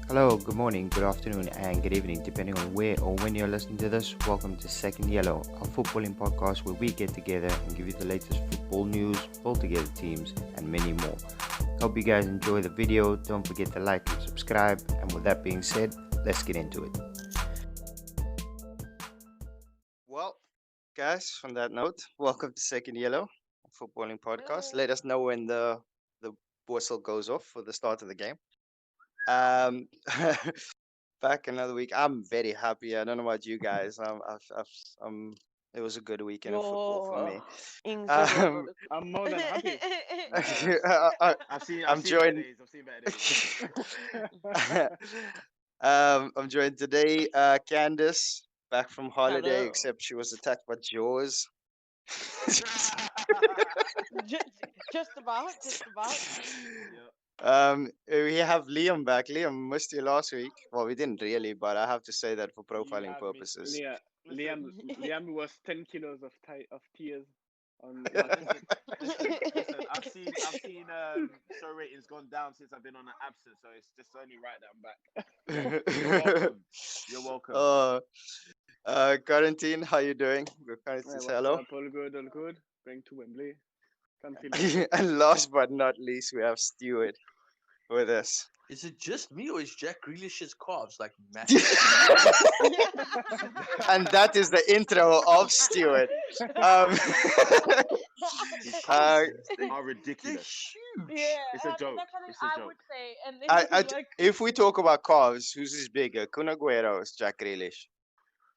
Hello, good morning, good afternoon, and good evening, depending on where or when you're listening to this. Welcome to Second Yellow, a footballing podcast where we get together and give you the latest football news, pull together teams, and many more. Hope you guys enjoy the video. Don't forget to like and subscribe. And with that being said, let's get into it. Well, guys, on that note, welcome to Second Yellow, a footballing podcast. Let us know when the whistle goes off for the start of the game. Um, back another week. I'm very happy. I don't know about you guys. It was a good weekend of football for Yo, me. incredible. Um, I'm more than happy. I've I'm seen better joined. days. I've seen better days. I'm joined today. Candice back from holiday, Hello. except she was attacked by Jaws. Just about, just about. Yeah. We have Liam back. Liam missed you last week. Well, we didn't really, but I have to say that for You profiling have me, purposes. Liam was 10 kilos of tears on last week. Listen. I've seen show ratings gone down since I've been on an absence, so it's just only right that I'm back. You're welcome. You're welcome. uh, Quarantine, how you doing? Good quarantine, Hey, say what's hello. up? All good, all good. Going to Wembley. Can feel it already. And last but not least, we have Stuart with us. Is it just me or is Jack Grealish's calves like massive? And that is the intro of Stuart. Um, His uh, calves are They're ridiculous. huge. Yeah, It's a joke. that's something It's a I joke. would say. And then he's like, if we talk about calves, whose is bigger, Kun Aguero or Jack Grealish?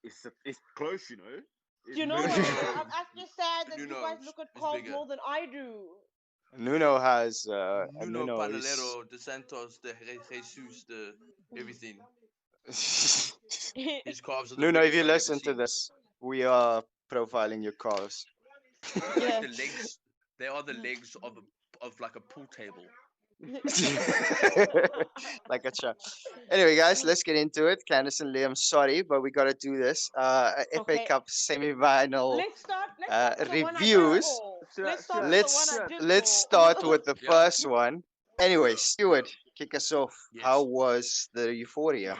It's close, you know. It's you know very what? close. I'm actually sad that you Nuno guys look at is calls bigger. more than I do. Nuno has Nuno Nuno is. Panalero, the Santos, the Jesus, the everything. His calves are the Nuno, if biggest you I've ever listen to seen. this, we are profiling your calves. They're Yeah. like the legs. They are the legs of like a pool table. Like a champ. Anyway, guys, let's get into it. Candice and Liam, sorry, but we gotta do this. FA Okay. Cup semi-final Let's start with the one I did reviews. call. Stuart, Let's start Stuart, with the one I Let's did let's call. start with the Yeah. first one. Anyway, Stuart, kick us off. Yes. How was the euphoria?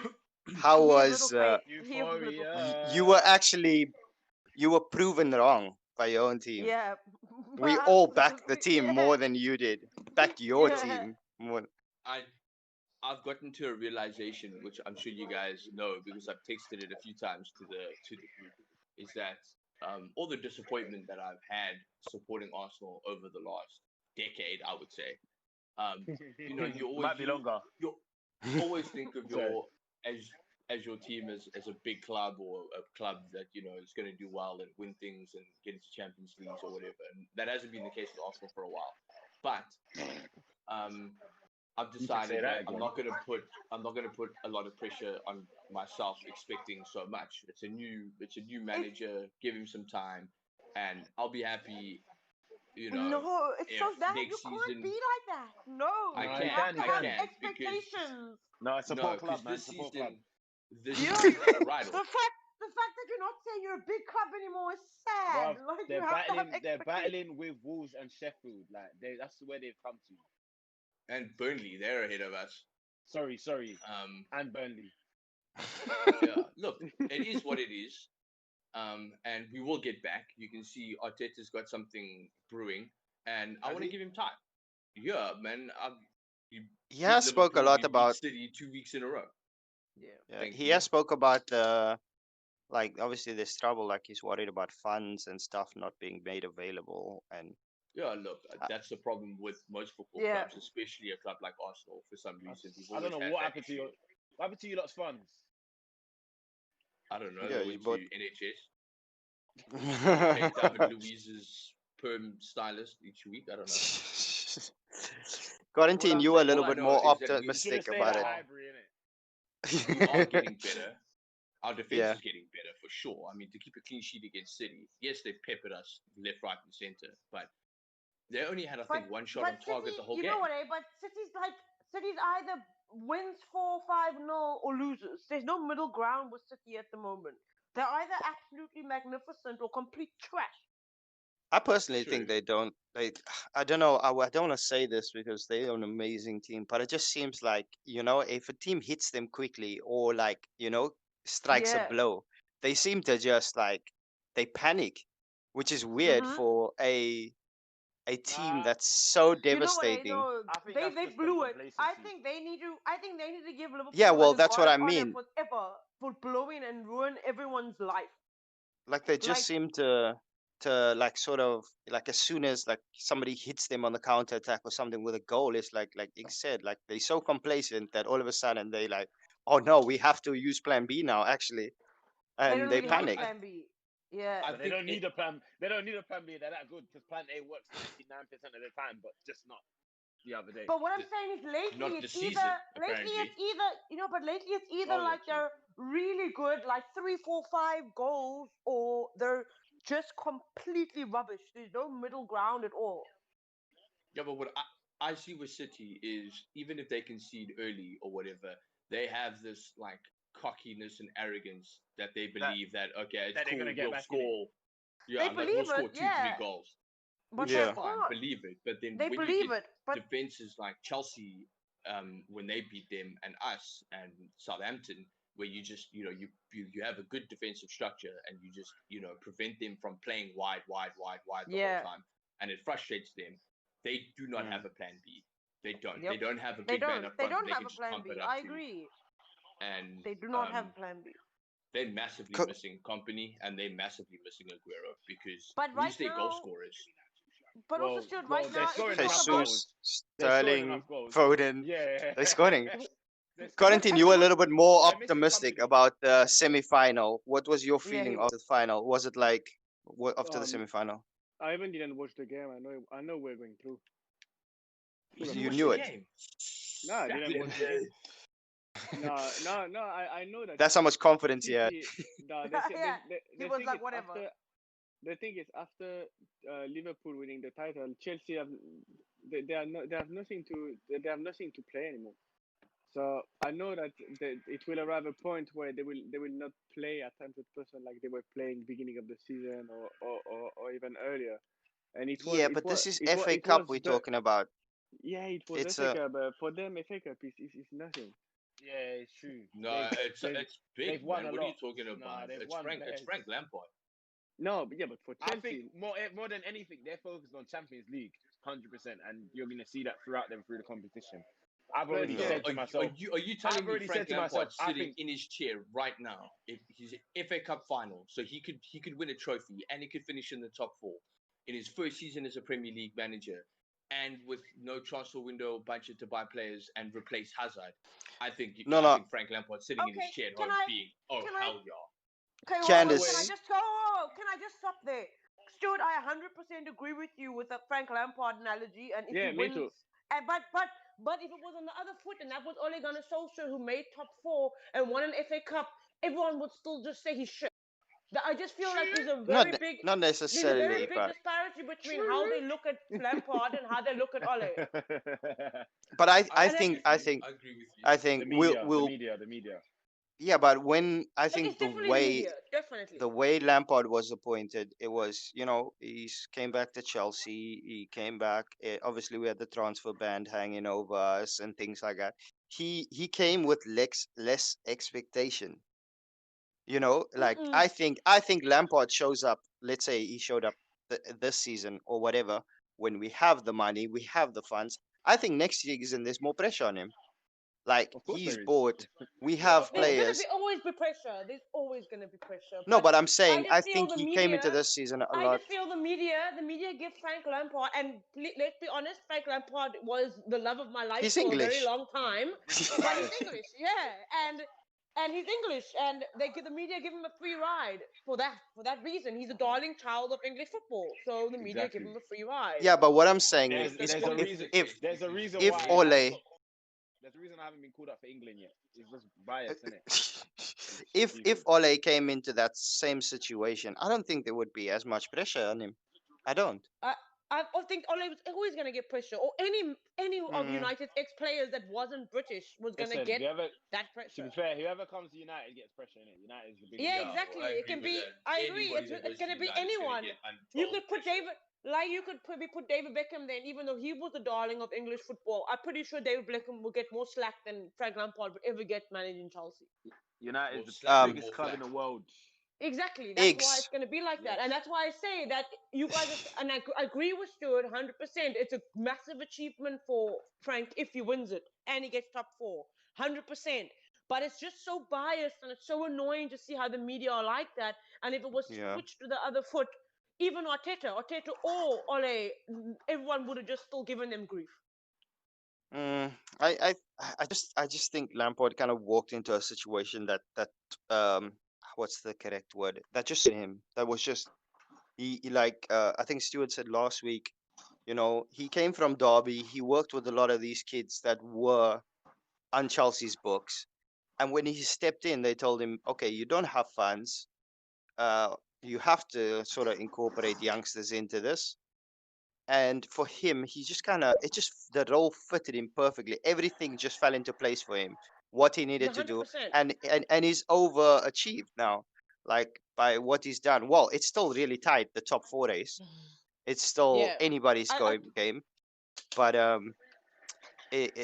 How He has was little faith. He has little Euphoria. you were actually you were proven wrong by your own team. Yeah. We all backed the team more than you did. Backed your Yeah. team more. I've gotten to a realization, which I'm sure you guys know because I've texted it a few times to the group, is that all the disappointment that I've had supporting Arsenal over the last decade, I would say, you know, you always Might be longer. you always think of Sorry. your as your team as a big club or a club that you know is going to do well and win things and get into Champions Leagues or whatever. And that hasn't been the case with Arsenal for a while. But um, I've You can say decided that that I'm again. not gonna put a lot of pressure on myself expecting so much. It's a new manager. Give him some time, and I'll be happy. You know, No, it's so if bad. You next can't season be like that. No, I No, you you can, have can, to you I have can. can because expectations. No, it's no, support club, because man. this Support club. season, this You season, right the off. fact that you're not saying you're a big club anymore is sad. Bruv, Like you they're have to have battling. They're expectations. battling with Wolves and Sheffield. Like that's where they've come to. And Burnley, they're ahead of us. Sorry, Um, and Burnley. yeah. Look, it is what it is. And we will get back. You can see Arteta's got something brewing, and I Has want to he? give him time. Yeah, man. You He beat has spoke a Liverpool, lot you beat about. City 2 weeks in a row. Yeah. He Thankfully. has spoke about like obviously there's trouble. Like he's worried about funds and stuff not being made available. And Yeah, look, uh, that's the problem with most football Yeah. clubs, especially a club like Arsenal. For some reason, we've I don't always know had what that happened to issue. your. What happened to you lot's funds? I don't know. yeah, They you went to both. NHS. They pay David Luiz's perm stylist each week. I don't know. Quarantine, I'm you were a saying, little all I bit know more is that You should have optimistic stayed about at it. Highbury, innit? we are getting better. Our defense Yeah. is getting better for sure. I mean, to keep a clean sheet against City, yes, they peppered us left, right, and center, but they only had, I think, one shot on target City, the whole you game. know what, eh? But City's either wins 4-5-0 or loses. There's no middle ground with City at the moment. They're either absolutely magnificent or complete trash. I personally think True. they don't. They, I don't know. I don't want to say this because they're an amazing team, but it just seems like if a team hits them quickly or like strikes a Yeah. blow, they seem to just like they panic, which is weird Mhm. for a team Nah, that's so You know what? I devastating. know I think they that's they just them blew it. I complacency. think they need to. I think they need to give Yeah, Liverpool like well, a that's what guard I of honor mean. forever for blowing and ruin everyone's life. Like they just Like seem to like sort of like as soon as like somebody hits them on the counter attack or something with a goal, it's like Ig said, like they're so complacent that all of a sudden they like, oh no, we have to use plan B now actually, they and don't they really have a panic. I plan B. Yeah. I But they think don't need a plan. They don't need a plan B. They're that good because plan A works 99% of the time, but just not the other day. But what I'm th- saying is lately not the it's either season apparently. but lately it's either Oh yeah, like true. they're really good, like 3, 4, 5 goals, or they're just completely rubbish. There's no middle ground at all. Yeah, but what I see with City is even if they concede early or whatever, they have this like cockiness and arrogance that they That believe that okay, it's that they're gonna cool, get we'll back in it. score. They Yeah, like we'll believe it, score two, three yeah, goals, but which they is Yeah. fine, can't. believe it. But then They when you believe get it, but defenses like Chelsea, when they beat them and us and Southampton, where you just you have a good defensive structure and you just prevent them from playing wide, wide, wide, wide the whole yeah, time, and it frustrates them. They do not Mm. have a plan B. They don't. They yep. don't have a They big man don't. up They front that don't they have can a just plan pump it B. up I to, agree. and They do not have a plan B. they're massively Co- missing company and they're massively missing Aguero because But right who's their goal now, scorers? but also still right They're now, if you scoring think enough about, goals. Jesus, They're scoring Sterling, enough goals. Foden, Yeah. they're scoring. They're scoring but Corentin, enough I you mean, were a goals. what? little bit more They're missing optimistic company. about the semi-final. What was your Yeah, feeling he after was. the final? Was it like after the Um, semi-final? I even didn't watch the game. I know we're going through. You Should have didn't You known. watch the knew it. game. No, I didn't watch the game. Saturday. No, no, no. I know that That's how much confidence he had. City. No, Yeah, he the was thing like is whatever. after Liverpool winning the title, Chelsea have they have nothing to play anymore. So I know that it will arrive a point where they will not play at 100% like they were playing beginning of the season or even earlier. And Yeah, but this is FA it Cup was we're the talking about. yeah, it was It's FA a Cup, but for them FA Cup is nothing. Yeah, it's true. No, They've it's big, they've won man. a What are you lot. talking Nah, about? they've It's won Frank. It's players. Frank Lampard. No, but yeah, but for I think Chelsea, more than anything, they're focused on Champions League, 100%, and you're gonna see that throughout them through the competition. I've but already no. yeah, said to Are myself, you telling I've me already Frank said to myself, Lampard I sitting think in his chair right now, if he's FA Cup final, so he could win a trophy and he could finish in the top four in his first season as a Premier League manager, and with no transfer window budget to buy players and replace Hazard? No, I no. think Frank Lampard sitting in his Okay, chair at can home I? being, oh Can I? hell yeah. Okay, in a hold on. Can I Candice, way, just go? Oh, can I just stop there? Stuart, I 100% agree with you with the Frank Lampard analogy. And if he yeah, me wins, too. and but if it was on the other foot and that was Ole Gunnar Solskjaer who made top four and won an FA Cup, everyone would still just say he's shit. I just feel like not there's a very necessarily, big but disparity between how true. they look at Lampard and how they look at Ole. I I I And agree it, think with I you. think I agree with you. I the think media, the we'll media, the media. yeah, but when I it's think definitely the media, definitely. the way Lampard was appointed, it was, came back to Chelsea. He came back. Obviously, we had the transfer ban hanging over us and things like that. He came with less expectation. Like Mm-mm. I think Lampard shows up. Let's say he showed up this season or whatever. When we have the money, we have the funds. I think next season there's more pressure on him. Like Of course he's there is. bought. We What? have There's gonna be players. always be pressure. There's always gonna be pressure. No, But but I'm I saying just I feel think the he came media. into this season a I lot. just feel the media give Frank Lampard, and let's be honest, Frank Lampard was the love of my life He's for a very English. long time. Bristol But he's Myers. English, yeah, and he's English, and the media give him a free ride for that reason. He's a darling child of English football, so the media give Exactly. him a free ride. Yeah, but what I'm saying There's It's as there's a simple. reason. if There's a reason if why I haven't Ole got. There's a reason I haven't been called up for England yet. It's just bias, isn't it? It's just if stupid. Ole came into that same situation, I don't think there would be as much pressure on him. I don't. I think Ole was always going to get pressure, or any of Mm, United's ex-players that wasn't British was going to Listen, get whoever, that to be pressure. fair, whoever comes to United gets pressure in it. United is the biggest Yeah, Yeah, club in the well, world. exactly. I It agree can with be. that. I agree. Anybody that It goes to can be United is going to anyone. get You untold could put pressure. David, like you could probably put David Beckham there, and even though he was the darling of English football, I'm pretty sure David Beckham will get more slack than Frank Lampard would ever get managing Chelsea. United More is the slack or biggest more club in flack? the world. Exactly. That's why it's eggs. going to be like that. And Yes. that's why I say that you guys are, and I agree with Stuart 100%. It's a massive achievement for Frank if he wins it and he gets top four. 100%. But it's just so biased and it's so annoying to see how the media are like that. And if it was Yeah. switched to the other foot, even Arteta or Ole, everyone would have just still given them grief. Mm, I just think Lampard kind of walked into a situation that um what's the correct word, that just suited him. That was just he like I think Stuart said last week. He came from Derby. He worked with a lot of these kids that were on Chelsea's books, and when he stepped in, they told him, "Okay, you don't have fans. Uh, you have to sort of incorporate youngsters into this." And for him, he just kind of it just the role fitted him perfectly. Everything just fell into place for him, what he needed to do, 100%. and he's overachieved now, like by what he's done. Well, it's still really tight, the top four race. It's still Yeah. anybody's I game, but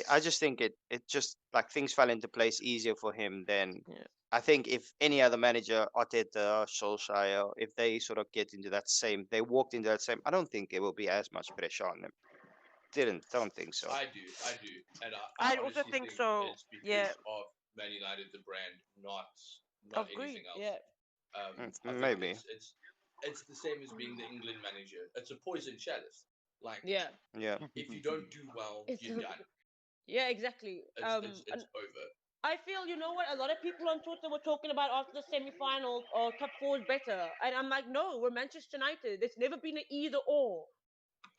I just think it just like things fell into place easier for him than yeah. I think if any other manager, Arteta, Solskjaer, if they sort of they walked into that same, I don't think it will be as much pressure on them. Don't think so. I do, and I I also honestly think think so. it's Yeah. because of Man United, the brand, not Agreed. anything else. Yeah. I think Maybe. it's the same as being the England manager. It's a poison chalice. Like Yeah. Yeah. if you don't do well, It's you're done. yeah, exactly. And It's over. I feel, you know what, a lot of people on Twitter were talking about after the semi-final or top four is better, and I'm like, no, we're Manchester United. There's never been an either or.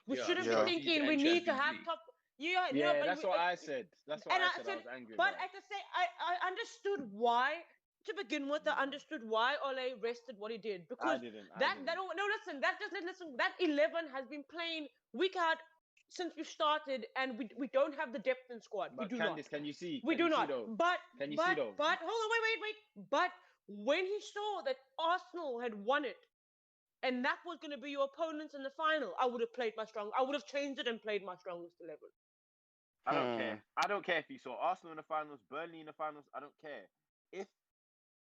We Yeah, shouldn't be Yeah. trophies thinking we and need to Champions have League. top. Yeah, no, Yeah, but that's what I said. That's what and I I said. I said, was angry but about at it. the same, I understood why. To begin with, I understood why Ole rested what he did I because didn't. I that didn't. no, listen, that just listen, that 11 has been playing week out since we started, and we don't have the depth in squad. We But do not. Candice, can you see? We Can do you see not. though? But Can you see but though? but hold on, wait. But when he saw that Arsenal had won it, and that was going to be your opponents in the final, I would have played my strong. I would have changed it and played my strongest 11. I don't Hmm. care. I don't care if you saw Arsenal in the finals, Burnley in the finals. I don't care if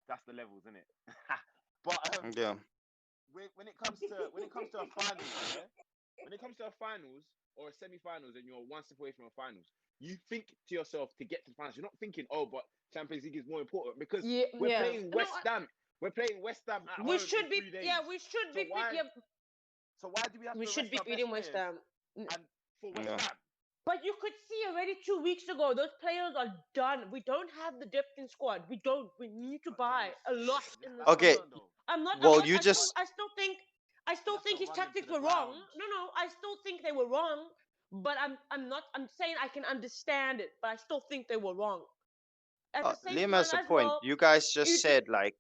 that's the levels, isn't it? But Yeah. when it comes to a finals, yeah, when it comes to a finals or a semi-finals, and you're one step away from a finals, you think to yourself to get to the finals. You're not thinking, oh, but Champions League is more important because Yeah, we're yeah. playing No, West Ham. We're playing West Ham at we home in should be. 3 days. Yeah, we should So be. why? Yeah, So why do we have we to should rest be our best beating West players Ham. and for West Yeah. Ham? But you could see already 2 weeks ago, those players are done. We don't have the depth in squad. We don't. We need to But buy Thomas, a lot just in the calm Okay. summer. down though. I'm not. I'm Well, not. you just I You still have to think his run them to tactics the were wrong. ground. No. I still think they were wrong. But I'm not. I'm saying I can understand it, but I still think they were wrong. At the same Liam time has a as point. well, You guys you just do. said like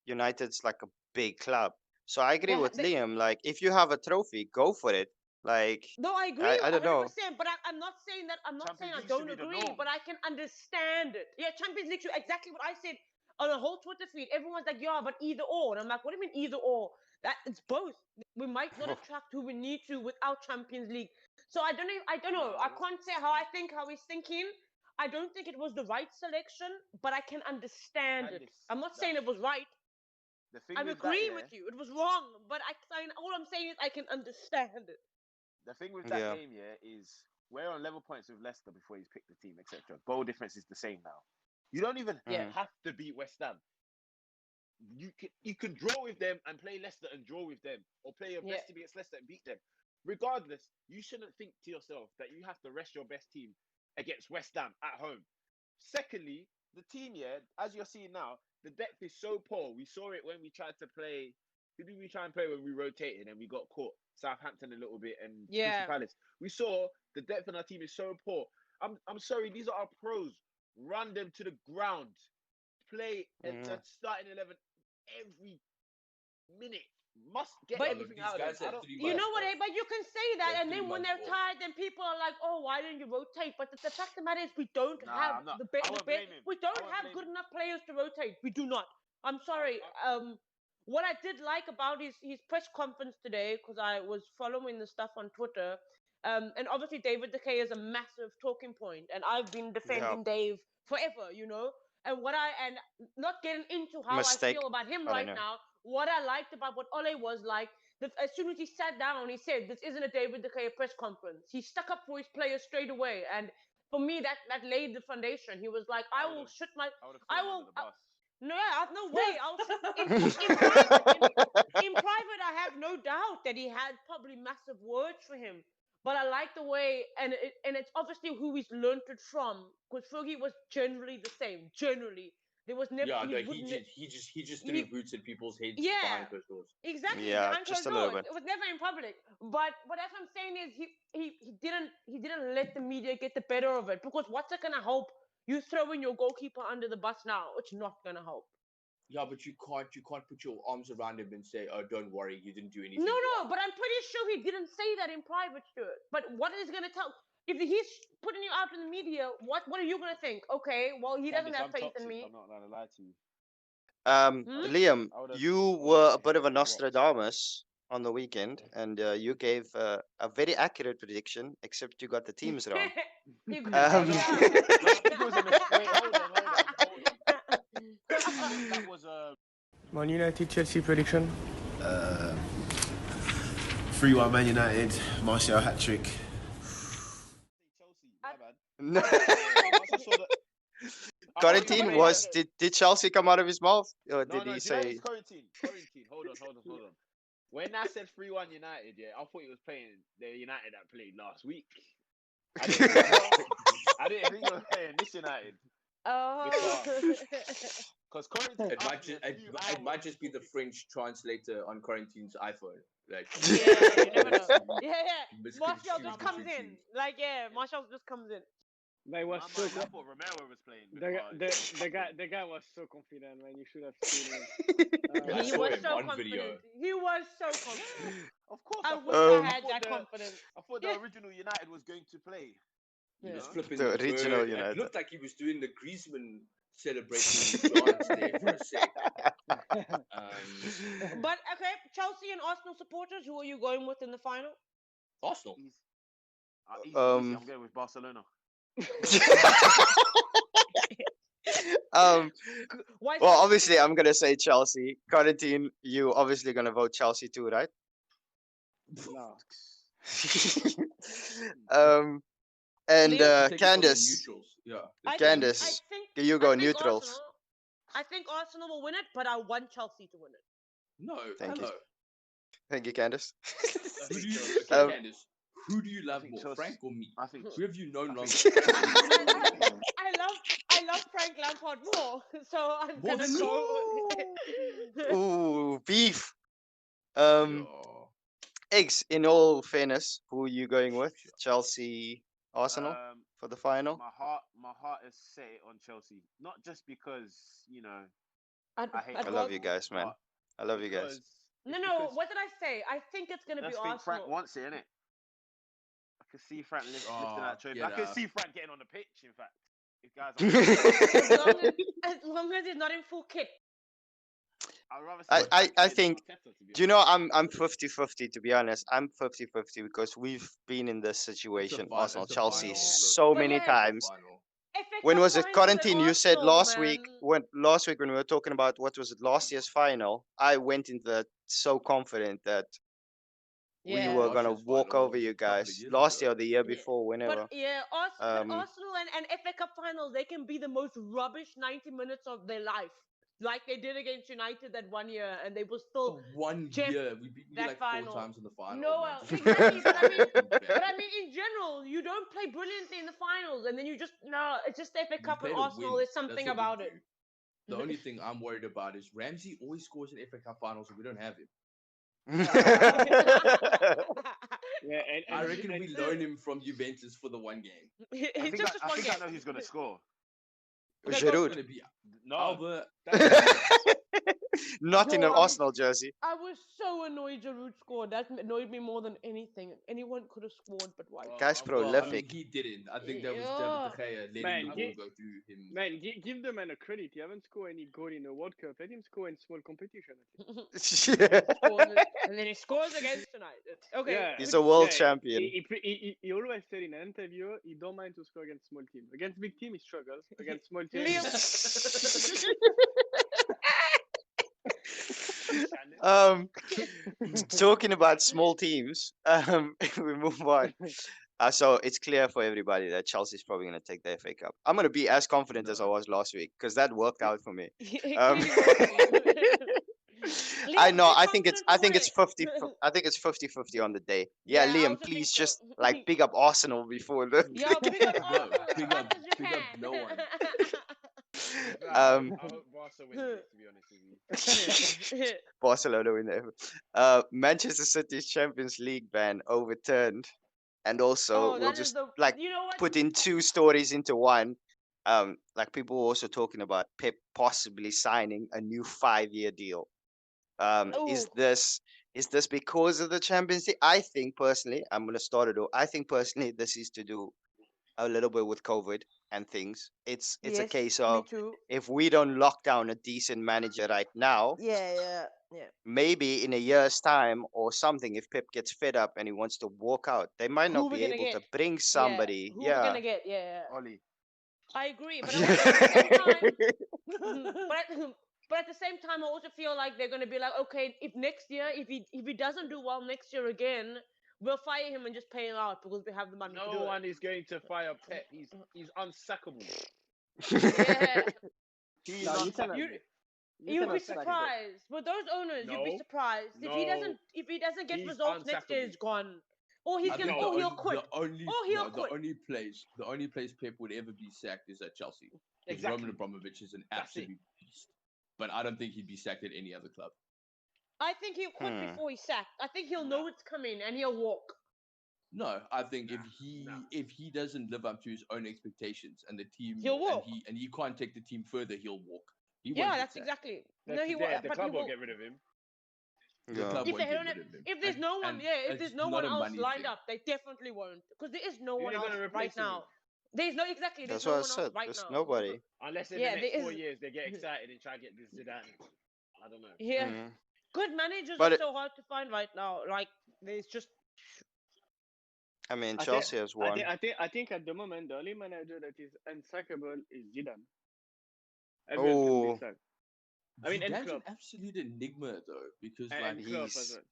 United's like a big club, so I agree with They, Liam. Like, if you have a trophy, go for it. Like, No, I agree, I don't know. 100%. But I'm not saying that. I'm not saying Champions I League should don't be the agree. norm. But I can understand it. Yeah, Champions League. Exactly what I said on a whole Twitter feed. Everyone's like, "Yeah, but either or." And I'm like, "What do you mean either or? That it's both. We might not attract who we need to without Champions League." So I don't know. I don't know. I No, can't say how I think. How he's thinking. I don't think it was the right selection, but I can understand it. Candice, I'm not saying that's it was right. the thing I'm with that. agreeing Yeah, with you. It was wrong, but all I'm saying is I can understand it. the thing with that Yeah. game, yeah, is we're on level points with Leicester before he's picked the team, etc. Goal difference is the same now. You don't even Yeah. Mm, have to beat West Ham. You can draw with them and play Leicester and draw with them, or play your Yeah. best team against Leicester and beat them. Regardless, you shouldn't think to yourself that you have to rest your best team against West Ham at home. Secondly, the team, yeah, as you're seeing now, the depth is so poor. We saw it when we tried to play. Who did we try and play when we rotated and we got caught? Southampton a little bit and Crystal Yeah. Palace. We saw the depth in our team is so poor. I'm sorry, these are our pros. Run them to the ground. Play mm, the starting 11 every minute. must get But- everything These out of guys them. I had don't. 3 You months know what, off. but you can say that, They have and 3 then when months they're off. tired, then people are like, "Oh, why didn't you rotate?" But the fact of the matter is, we don't Nah, have I'm not. the I best. won't blame him. We I don't won't have blame good him. enough players to rotate. We do not. I'm sorry. What I did like about his press conference today, because I was following the stuff on Twitter, and obviously David De Gea is a massive talking point, and I've been defending Dave forever, you know. And not getting into how Mistake. I feel about him I don't right know. now. What I liked about what Ole was like, as soon as he sat down, he said, "This isn't a David De Gea press conference." He stuck up for his players straight away, and for me, that laid the foundation. He was like, "I will shut my, I would have I thrown him will." under the bus. No way. In private, in private, I have no doubt that he had probably massive words for him. But I like the way, and it's obviously who he's learned it from. Because Fergie was generally the same. Generally, there was never. Yeah, no, he he just threw he- roots at people's heads Yeah. behind closed doors. Exactly, Yeah, behind just closed a little doors. bit. It was never in public. But what I'm saying is he didn't let the media get the better of it, because what's it gonna help you throwing your goalkeeper under the bus now? It's not gonna help. Yeah, but you can't put your arms around him and say, "Oh, don't worry, you didn't do anything." No, wrong." but I'm pretty sure he didn't say that in private, Stuart. But what is gonna tell? If he's putting you out in the media, what are you gonna think? Okay, well he doesn't Candice, have I'm faith toxic. in me. I'm not gonna lie to you. Liam, I would've- you I would've were a hit bit him of a with the rocks. Nostradamus on the weekend, and you gave a very accurate prediction, except you got the teams wrong. You Um, got No, I think it was a mistake. Wait, hold on. I think that was a. Man United Chelsea prediction. 3-1 Man United, Martial hat-trick. Chelsea, my bad. no. Once I saw the. Quarantine was did Chelsea come out of his mouth, or did he Do you know say? it's quarantine? Hold on. When I said 3-1 United, yeah, I thought he was playing the United that played last week. I didn't think he was playing this United. Oh. Because quarantine. It might just be the French translator on Quarantine's iPhone. Like, Yeah, you never know. Yeah. Martial misconstrued just the comes two in. teams. Like, Martial just comes in. They was I so thought Romero was playing. the guy was so confident, man. You should have seen him. I He saw was him so on video. confident. He was so confident. Of course, I I wish thought, I had that the, confidence. I thought the original United was going to play. He was Yeah. flipping The the original bird. United. It looked like he was doing the Griezmann celebrating dance there for a sec. But okay, Chelsea and Arsenal supporters, who are you going with in the final? Arsenal. Easy. I'm going with Barcelona. Why is Well, that? obviously, I'm gonna say Chelsea. Quarantine, you obviously gonna vote Chelsea too, right? No. And Liam? Take it from the Candice, neutrals. Yeah. I Candice, think you go I think neutrals. I think Arsenal will win it, but I want Chelsea to win it. No. Thank you. hello. Thank you, Candice. Who do you, Chelsea. Um, Candice, who do you love think more, Chelsea. Frank or me? I think. Who have you known longer? I love Frank Lampard more, so I'm More gonna than go. Ooh, beef. Yeah. Eggs. In all fairness, who are you going with? Chelsea, Arsenal for the final? My heart is set on Chelsea. Not just because I hate. I love you guys, man. I love you guys. No. What did I say? I think it's gonna be Let's think Arsenal. Frank wants it, innit? I can see Frank lifting that trophy. get I can out. see Frank getting on the pitch. In fact, if guys. As long as he's not in full kit. I'd rather see I Frank think. than Arteta, to be Do you know I'm 50-50 to be honest. I'm 50-50 because we've been in this situation, Arsenal, it's a Chelsea, final. so But many yeah, times. Final. When was it? Final at Quarantine. You said Arsenal, last week. man. Last week when we were talking about what was it? Last year's final. I went into that so confident that we Yeah. were Last gonna year's walk final over was you a couple of guys. years Last ago. year or the year Yeah. before, whenever. But yeah, Arsenal and FA Cup finals, they can be the most rubbish 90 minutes of their life. Like they did against United that one year, and they were still For 1 Champ- year, we beat you that like final. 4 times in the final. No, man. exactly. But I mean, Bad. in general, you don't play brilliantly in the finals, and then you just it's just the FA We Cup and play to Arsenal. win. There's That's something what we about it. do. The only thing I'm worried about is Ramsey always scores in FA Cup finals and we don't have him. Yeah, I reckon we loan him from Juventus for the one game. I think just I one think game. I know who's gonna score. It's Giroud. going to be No, Albert. that's Not in Yo, an Arsenal jersey. I was so annoyed Giroud scored. That annoyed me more than anything. Anyone could have scored, but why? Guy's Well, I mean, prolific. he didn't. I think that was David De Yeah. Gea letting Man, the ball go through him. Man, give the man a credit. He haven't scored any goal in the World Cup. Let him score in small competition. And then he scores against United. Okay. Yeah. He's a world Yeah, champion. He always said in an interview he don't mind to score against small team. Against big team he struggles. Against small team. Liam. um, talking about small teams, we move on. So it's clear for everybody that Chelsea's probably going to take the FA Cup. I'm going to be as confident as I was last week because that worked out for me. It Um, clearly worked. I Liam, know. be I think it's confident for 50. it. I think it's 50-50 on the day. Yeah, Yeah, I Liam, also think please so. just like big up Arsenal before the. Yo, big up No, Arsenal as big much up- as you big up can. no one. Um, I hope Barca wins it, to be honest with you. Barcelona win the Manchester City's Champions League ban overturned, and also Oh, we'll that is just the. like You know what? put in two stories into one. Like people were also talking about Pep possibly signing a new 5-year deal. Is Ooh. this because of the Champions League? I think personally, I'm gonna start it off. I think personally, this is to do a little bit with COVID and things. It's a Yes, case me of too. if we don't lock down a decent manager right now, Yeah. maybe in a year's time or something, if Pep gets fed up and he wants to walk out, they might Who not we be gonna able to get? bring somebody. Who we Yeah. gonna get? Yeah. Ollie. I agree, but also at the same time, but at the same time, I also feel like they're gonna be like, okay, if next year, if he doesn't do well next year again, we'll fire him and just pay him out because we have the money to No do one is going to fire Pep. He's unsackable. it. Yeah. He's No, you cannot. unsackable. You'd be cannot sack him. surprised. With those owners, you'd be No. surprised. If he No. doesn't get He's results next year, unsackable. he's gone. Or he's I gonna think No. or he'll quit. The only, Or he'll no, quit. the only place Pep would ever be sacked is at Chelsea. Because Exactly. Roman Abramovich is an That's it. absolute beast. But I don't think he'd be sacked at any other club. I think he'll quit before he's sacked. I think he'll know it's coming and he'll walk. No, I think Nah. if he doesn't live up to his own expectations and the team He'll walk. and he can't take the team further, he'll walk. He won't Yeah, get that's sacked. exactly. The, No, he the, won't. the But club he will won't. get rid of him. The Yeah. club If won't they get don't rid have, of him. if there's And- no one, and if it's there's no not one a else money lined thing. up, they definitely won't. Because there is no Who one they else gonna right replace him now. with? There's no exactly. There's That's no what I one else said. right There's now. nobody. Unless in Yeah, the there next 4 is. years they get excited and try to get this Zidane. I don't know. Yeah, Mm. good managers But are it- so hard to find right now. Like there's just I mean, I think, Chelsea has won. I think at the moment the only manager that is unsackable is Zidane. Everyone can be Oh, sacked. I mean, and Zidane's Klopp. an absolute enigma though, because And like Klopp as he's. well.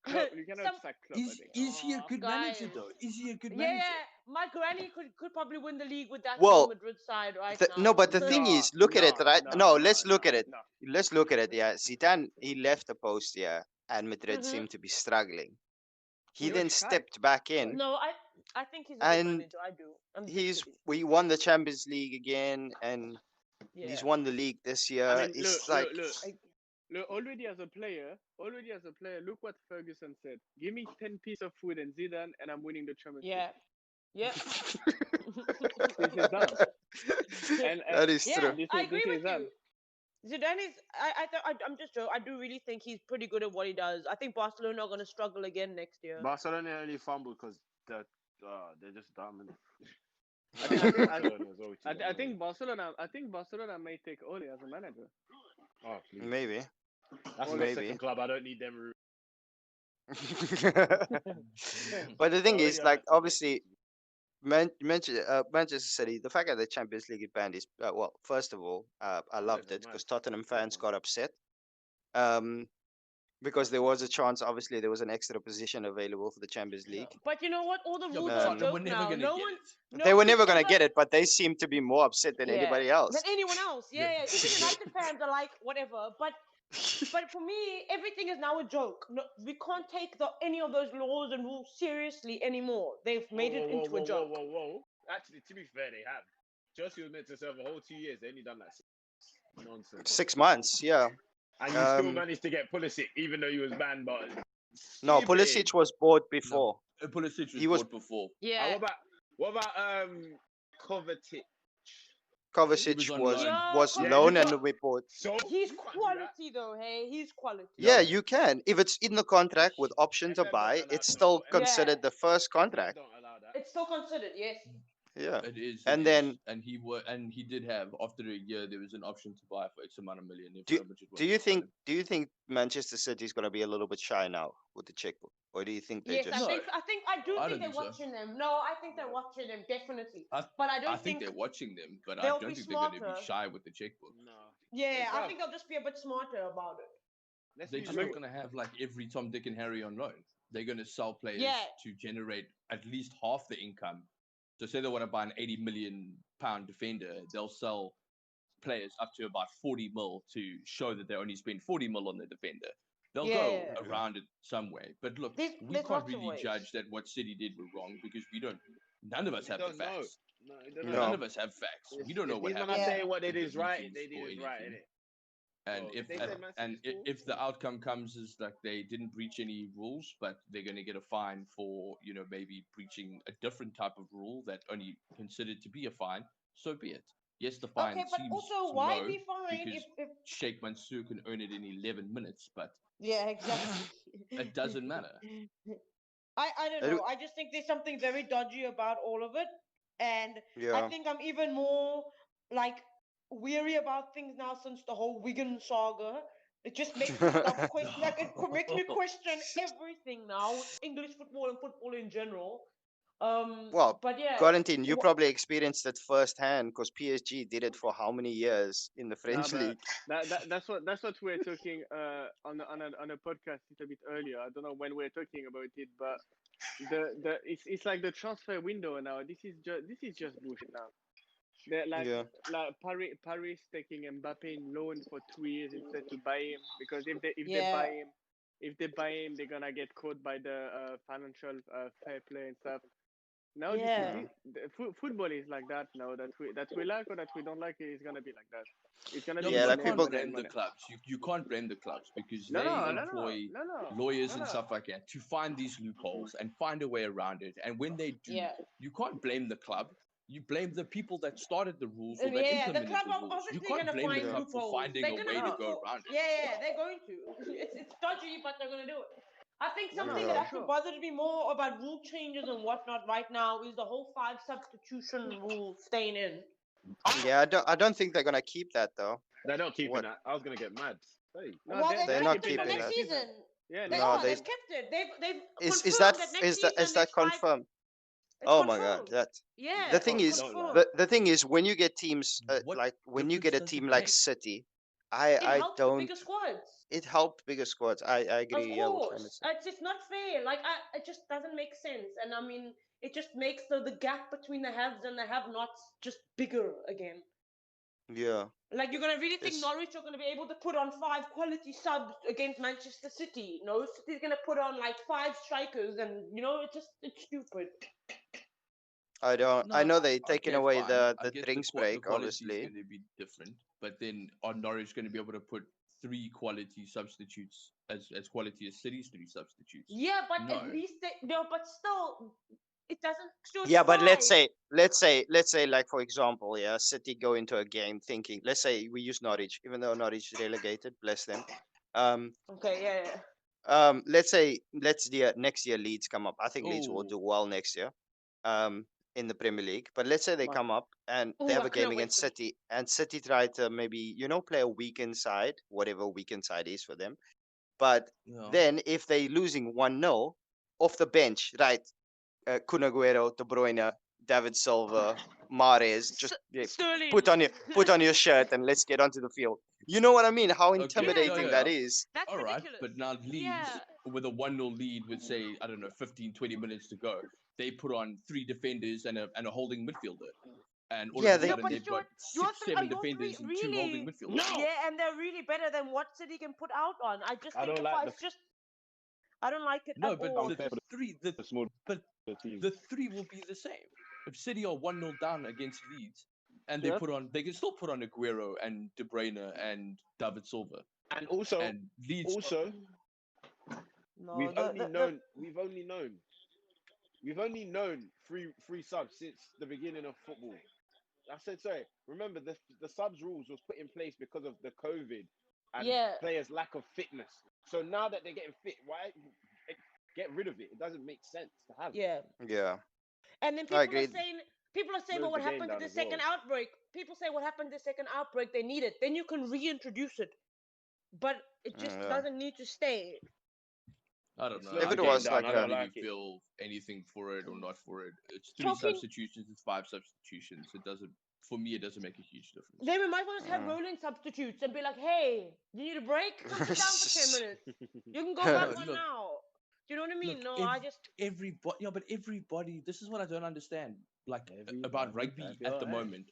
Klopp, you cannot some. sack Klopp, I is think. is he a good manager Guys. though? Is he a good Yeah, manager? my granny could probably win the league with that Well, Real Madrid side right now. No, but the thing is, look at it, right? No, let's look at it. No. Let's look at it. Yeah, Zidane, he left the post, yeah, and Madrid Mhm. seemed to be struggling. He He then was shy. stepped back in. No, I think he's a good And manager. I do. I'm just kidding. we won the Champions League again, and Yeah. he's won the league this year. I mean, It's look, like look, already as a player, look what Ferguson said. Give me 10 pieces of food and Zidane, and I'm winning the championship. Yeah. Yeah. This is done. And that is Yeah, true. I agree this with is done. you. Zidane is. I'm just joking. I do really think he's pretty good at what he does. I think Barcelona are going to struggle again next year. Barcelona only fumbled because they're just dumb. I think Barcelona may take Ole as a manager. Oh, please. Maybe. That's my Maybe. second club. I don't need them. But the thing Already is, I like, like to obviously, Manchester City, the fact that the Champions League is banned is, well, first of all, I loved doesn't it because matter. Tottenham fans got upset. Because there was a chance, obviously, there was an extra position available for the Champions League. But you know what? All the Yeah, rules but are a Tottenham were joke never now. gonna No get one. it. They were Nobody's never going to ever- get it, but they seem to be more upset than anybody else. Than anyone else. Yeah, Yeah. yeah. Even United fans are like, whatever. But for me, everything is now a joke. No, we can't take any of those laws and rules seriously anymore. They've made it into a joke. Whoa. Actually, to be fair, they have. Chelsea was meant to serve a whole 2 years. They only done that. Nonsense. 6 months, yeah. And you still managed to get Pulisic, even though he was banned. But No, skip Pulisic it. was bought before. Pulisic He was- bought before. Yeah. What about Kovacic? Kovacic on was loan. Yeah, was Yeah, Kovacic, you loan can't. and we bought. So he's you can't do that. quality though. Hey, he's quality. Yeah, Yeah. you can. If it's in the contract with option to FM don't buy, allow it's that still though. considered the first FM contract. don't allow that. It's still considered. Yes. Yeah. It is. It And is. then And he did have after a year there was an option to buy for X amount of million if do Real Madrid do wanted you to sell think him. do you think Manchester City is going to be a little bit shy now with the checkbook, or do you think they Yes, just No, I do I think don't they're think so. watching them. No, I think they're watching them definitely. I But I I don't think think they're watching them, but I they'll don't be think they're going to be smarter. shy with the checkbook. No. Yeah, I Bruv, think they'll just be a bit smarter about it. let's They're be just real. not going to have like every Tom, Dick, and Harry on loan. They're going to sell players Yeah. to generate at least half the income. So say they want to buy an 80 million pound defender, they'll sell players up to about 40 mil to show that they only spend 40 mil on the defender. They'll go Yeah. around it some way. But look, There's, we there's can't lots of really ways. judge that what City did were wrong because none of us We have the don't know. facts. No, you don't know. No. None of us have facts. We don't know If what these men happened. are Yeah. saying what they in did the is right, meetings they did or is right, anything. innit? And If they said Man City's cool, if the outcome comes is like they didn't breach any rules, but they're going to get a fine for maybe breaching a different type of rule that only considered to be a fine, so be it. Yes, the fine Okay, but seems also why low be fine because if Sheikh Mansour can earn it in 11 minutes, but yeah, exactly. it doesn't matter. I don't I do- know. I just think there's something very dodgy about all of it. And I Yeah. think I'm even more like weary about things now since the whole Wigan saga. It just makes me stop question. Like makes me question everything now, English football and football in general. Well, But yeah, Quarantine, you probably experienced it firsthand because PSG did it for how many years in the Nah, French but league? that's what we're talking on a podcast a little bit earlier. I don't know when we're talking about it, but it's like the transfer window now. This is just bullshit now. They're Yeah. like Paris taking Mbappe in loan for 2 years instead to buy him because yeah, if they buy him they're gonna get caught by the financial fair play and stuff. Now yeah. football is like that now that we like or that we don't like it is gonna be like that. It's gonna Yeah, be but Yeah, you like money and people. can't money and blame the money. clubs. You can't blame the clubs because No, they no, no, no, employ no, no, lawyers no, and no. stuff like that to find these loopholes and find a way around it. And when they do, Yeah. you can't blame the club. You blame the people that started the rules or And that yeah, the implemented club the are rules. You obviously can't gonna blame the find Yeah. club for loopholes. finding They're a gonna way to look go for around it. yeah, they're going to. It's dodgy, but they're gonna do it. I think No, something no, that Yeah. for actually sure. bothers me more about rule changes and whatnot right now is the whole 5 substitution rule staying in. Yeah. I don't think they're gonna keep that though. they're not keeping What? that. I was gonna get mad. Hey, No, Well, they're they've They're they're not kept it keeping for that keeping next next that. season. season. Yeah, They next No, are. they season. They've kept it. They've is confirmed that next is season that it's 5. confirmed? It's Oh my God, confirmed. that the Yeah, thing it's is don't lie. confirmed. the thing is when you get teams What like when you difference get a does team it like make? City, It I helps the don't. bigger squads. It helped bigger squads. I Of agree. Yeah, with what you course, said. it's not fair. Like, it just doesn't make sense. And I mean, it just makes the gap between the haves and the have-nots just bigger again. Yeah. Like, you're gonna really think It's Norwich are gonna be able to put on 5 quality subs against Manchester City? No, City's gonna put on like 5 strikers, and it's stupid. I don't. I No, know they taking okay, away fine. the I get drinks the break, quality is obviously. going to be different, but then are Norwich going to be able to put 3 quality substitutes as quality as City's 3 substitutes? Yeah, but No. at least no, but still, it doesn't. So it's Yeah, but 5. let's say, like for example, yeah, City go into a game thinking. Let's say we use Norwich, even though Norwich is relegated, bless them. Um, Okay, yeah. let's say next year Leeds come up. I think Leeds will Oh, do well next year. In the Premier League. But let's say they Must. come up and they Oh, have I a game cannot wait against for this. City, and City try to maybe play a weekend side, whatever weekend side is for them. But yeah. then if they losing 1-0 off the bench, right? Kun Aguero, De Bruyne, David Silva, Mahrez, just Sterling. put on your shirt and let's get onto the field. You know what I mean? How Okay, intimidating that yeah. is. That's All right, ridiculous. but now Leeds Yeah. with a 1-0 lead with say I don't know 15 20 minutes to go, they put on 3 defenders and a holding midfielder. And all of Yeah, a they. No, sudden but they've got your 6 7 your three defenders and 2 holding really, midfielders. yeah, and they're really better than what City can put out on. I just I think don't the like five's just. I don't like it No, at but all. unfair for the the small but team. the 3 will be the same. If City are 1-0 down against Leeds and Yeah. they can still put on Aguero and De Bruyne and David Silva And also, and Leeds. No, we've only known three subs since the beginning of football. I said sorry. Remember, the subs rules was put in place because of the COVID and Yeah. players' lack of fitness. So now that they're getting fit, why get rid of it? It doesn't make sense to have. Yeah. Yeah, And then I people are agree. saying, Slows well, what the game happened to down the as well. second outbreak? People say, what happened to the second outbreak? They need it. Then you can reintroduce it. But it just Yeah. doesn't need to stay. I It don't know. slows If I the it game was don't, down. like I I don't don't a, really like it. feel anything for it or not for it. It's 3 Talking, substitutions, it's 5 substitutions. It doesn't, for me, it doesn't make a huge difference. then we might want to have Mm. rolling substitutes and be like, hey, you need a break? Go sit down for 10 minutes. You can go No, back on look, now. Do you know what I mean? look, No, I just. everybody, yeah, but everybody, this is what I don't understand. Like about Everybody rugby clap at your the hands. moment,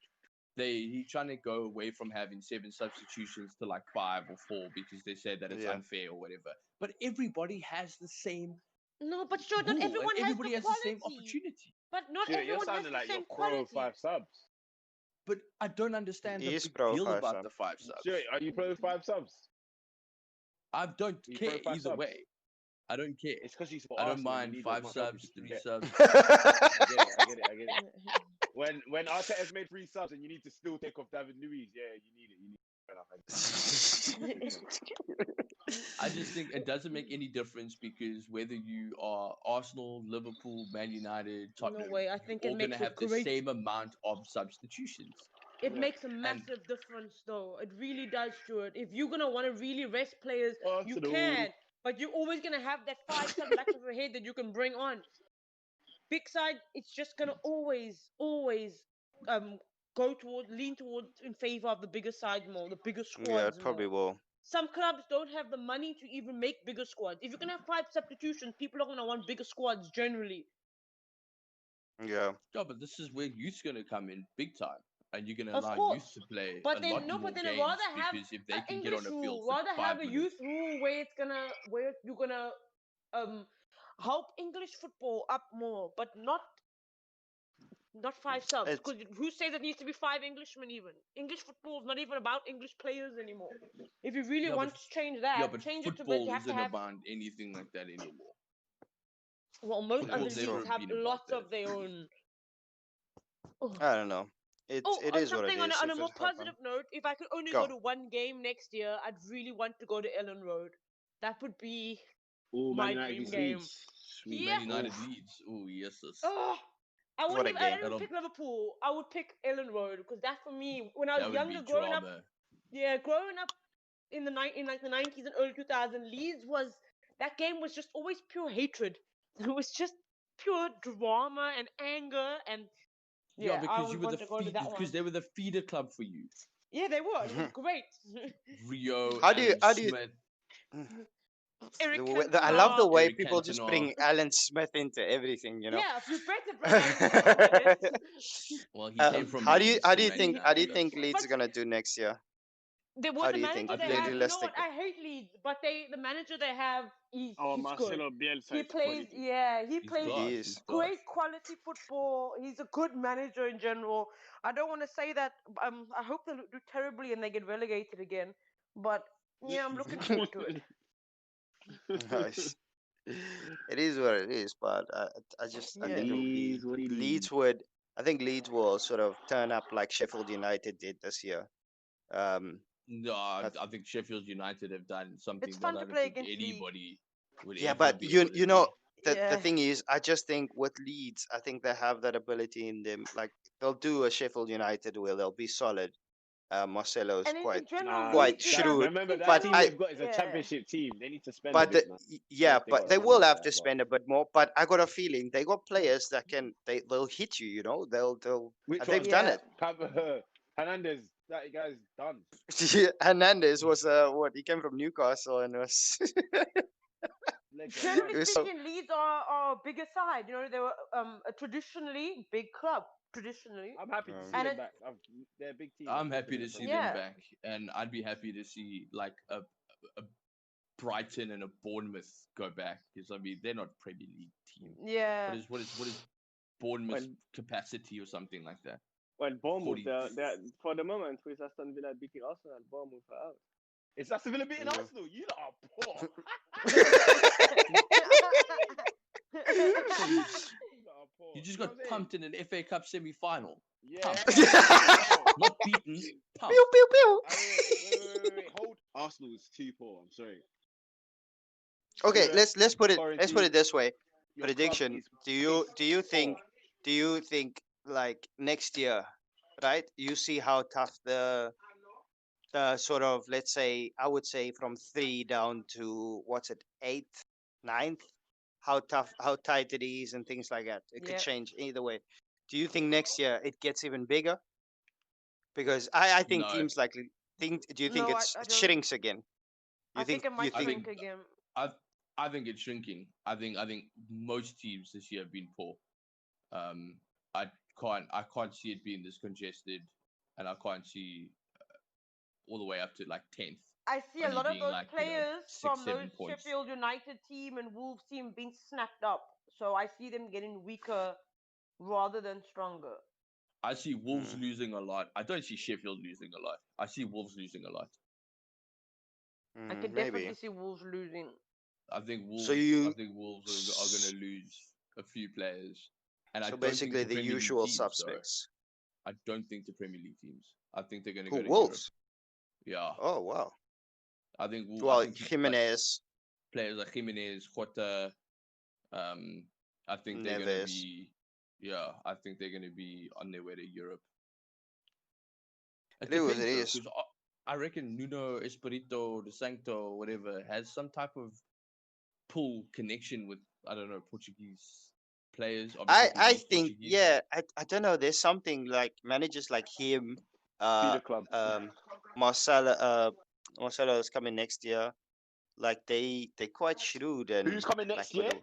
he's trying to go away from having 7 substitutions to like 5 or 4 because they say that it's Yeah. unfair or whatever. But everybody has the same No, but sure, not rule and everyone has everybody the has the same quality. opportunity. But not Stuart, you're everyone has sounding the like you're same pro quality. 5 subs. But I don't understand He the is big pro deal 5 about sub. the 5 subs. Stuart, are you pro 5 subs? I don't You care pro 5 either subs? way. I don't care. It's because you support I don't Arsenal. You mind need 5 as much help as subs, you can 3 get. subs. I get it. When Arteta's made 3 subs and you need to still take off David Luiz, yeah, you need it. Fair enough. I just think it doesn't make any difference because whether you are Arsenal, Liverpool, Man United, No Tottenham, way. I think you're it all going to makes a have the great. same amount of substitutions. It Yeah. makes a massive difference, though. It really does, Stuart. If you're gonna want to really rest players, you Arsenal. can. But you're always gonna have that 5 sub back of your head that you can bring on. Big side, it's just gonna always lean towards in favor of the bigger side more, the bigger Yeah, squads it probably more. will. Some clubs don't have the money to even make bigger squads. If you can have 5 substitutions, people are gonna want bigger squads generally. Yeah. Yeah, but this is where youth's going to come in big time. And you're going to Of allow course. youth to play But a then lot more but then I'd games rather have because if they an can get on English the field rule, for rather 5 have a minutes. youth rule where you're gonna help English football up more, but not 5 subs. It's Because who says it needs to be 5 Englishmen even? English football is not even about English players anymore. If you really Yeah, want but to change Yeah, that, but change it to where football you have to isn't have. about anything like that anymore. Well, most other Football's it's leagues never true. have been about lots that. of their own. Oh. I don't know. It On is what it something is. on a If more it happens, positive note, if I could only go go. to one game next year, I'd really want to go to Ellen Road. That would be Oh, Man my United dream v game. Leeds. Yeah. Man United Oof. Leeds. Oh, yes. Oh, I What wouldn't a even. I game. didn't even pick Liverpool. I would pick Ellen Road because that for me, when I That was would be younger, growing up, drama. growing up in the like the 90s and early 2000s, Leeds was that game was just always pure hatred. It was just pure drama and anger and Yeah, yeah, I because you would were want to go to that one. because they were the feeder club for you. Yeah, they were. It was great. Rio, How do you? Alan How do you? Smith. Eric I love the Cantona. way Eric people just Cantona. bring Alan Smith into everything. You know. Yeah, you better bring Alan Smith into it. Well, he came from How do Leeds you to Man think? United. How do you That's think fine. Leeds are gonna do next year? What How the do you think? manager I they think have, you know what? Realistically. I hate Leeds, but the manager they have, he's Oh, good. Marcelo Bielsa He is plays, quality. he He's plays class. He He's is. class. great quality football. He's a good manager in general. I don't want to say that. I hope they do terribly and they get relegated again. But yeah, I'm looking forward to it. Nice. It is what it is, but I Yeah. think it will be Leeds, what do you Leeds would. I think Leeds will sort of turn up like Sheffield United did this year. No, I That's- think Sheffield United have done something It's that fun I to don't play think against Leeds. anybody would yeah, ever but be able to you know do. the Yeah. thing is, I just think with Leeds, I think they have that ability in them. Like they'll do a Sheffield United where they'll be solid. Marcelo's And in general, quite Leeds is shrewd, remember in that but team general, they've got is a championship team. They need to spend a but bit, man. yeah, They but got they money will for have that, to but- spend a bit more. But I got a feeling they got players that they'll hit you. You know, Which and they've one? done Yeah. Hernandez, that guy's done. it. Hernandez was what he came from Newcastle and was Legs are generally done. was so speaking, Leeds are a bigger side. You know, they were a traditionally big club. Traditionally. I'm happy to see And them it- back. They're a big team. I'm I've happy been in to the see Premier them Yeah. back, and I'd be happy to see like a Brighton and a Bournemouth go back because I mean they're not Premier League team. Yeah. What is Bournemouth's When capacity or something like that? when Bournemouth, 40. they're for the moment with Aston Villa beating Arsenal, Bournemouth are out. It's Aston Villa beating Yeah. Arsenal. You lot are poor. You lot are poor. You just know got what I'm saying? pumped in an FA Cup semi-final. Yeah. Pumped. Not beaten. Pumped. Pew pew pew. Wait. Hold. Arsenal's too poor. I'm sorry. Okay, Stuart, let's put it Quarantine, this way. your club Prediction. is Do you piss think like next year, right? You see how tough the sort of, let's say, I would say from 3 down to what's it, 8th, 9th, how tight it is and things like that. It could Yeah. change either way. Do you think next year it gets even bigger? Because I think No. teams likely think. Do you think No, it I don't. shrinks again? I think it might I shrink think- again. I think it's shrinking. I think most teams this year have been poor. I can't see it being this congested, and I can't see all the way up to like 10th. I see a only lot of being those like, players 6, from 7 those points. Sheffield United team and Wolves team being snapped up. So I see them getting weaker rather than stronger. I see Wolves losing a lot. I don't see Sheffield losing a lot. I see Wolves losing a lot. I can Maybe. definitely see Wolves losing. I think Wolves. So you- I think Wolves are going to lose a few players, and I So don't basically think the the Premier usual League teams, though. suspects. I don't think the Premier League teams. I think they're going to Who, go to Wolves? Europe. Yeah, Oh wow. I think. Well, I think Jimenez. players like Jimenez, Jota. I think they're going to Neves. be. Yeah, I think they're going to be on their way to Europe. It is what it is. Because I reckon Nuno Espirito De Sancto, whatever, has some type of pull connection with, I don't know, Portuguese players. Obviously, I he's think Portuguese. yeah. I don't know. There's something like managers like him. Feeder club. Marcelo is coming next year. Like they quite shrewd and Who's coming next like,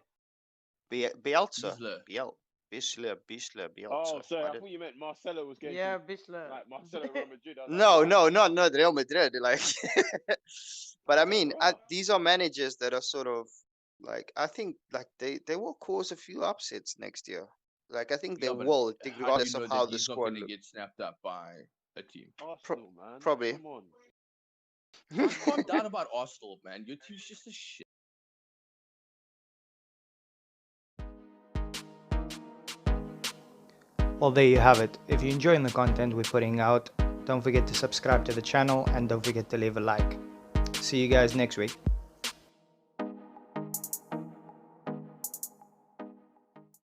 year? Bielsa. Bisler. Bielsa. Bielsa. Oh, sorry. I Pardon. thought you meant Marcelo was going Yeah, to Bisler. like Marcelo Real Madrid. I was No, like, not Real Madrid. Like, but I mean, these are managers that are sort of like, I think like they will cause a few upsets next year. Like I think they Yeah, but will, how do regardless you know of how that the he's not squad going to looks. get snapped up by a team? Arsenal, man. probably. Come on. Calm down about Arsenal, man. Your team's just a shit. Well, there you have it. If you're enjoying the content we're putting out, don't forget to subscribe to the channel and don't forget to leave a like. See you guys next week.